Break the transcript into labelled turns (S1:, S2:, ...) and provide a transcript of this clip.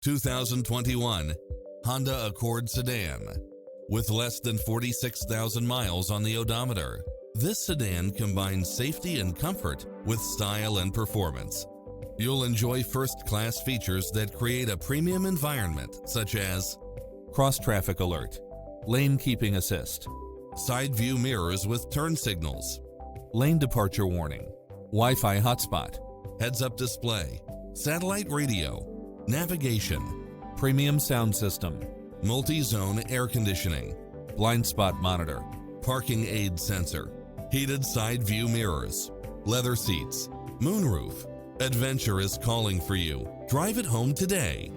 S1: 2021 Honda Accord Sedan. With less than 46,000 miles on the odometer, this sedan combines safety and comfort with style and performance. You'll enjoy first-class features that create a premium environment, such as cross-traffic alert, lane keeping assist, side view mirrors with turn signals, lane departure warning, Wi-Fi hotspot, heads-up display, satellite radio, navigation, premium sound system, multi-zone air conditioning, blind spot monitor, parking aid sensor, heated side view mirrors, leather seats, moonroof. Adventure is calling for you. Drive it home today.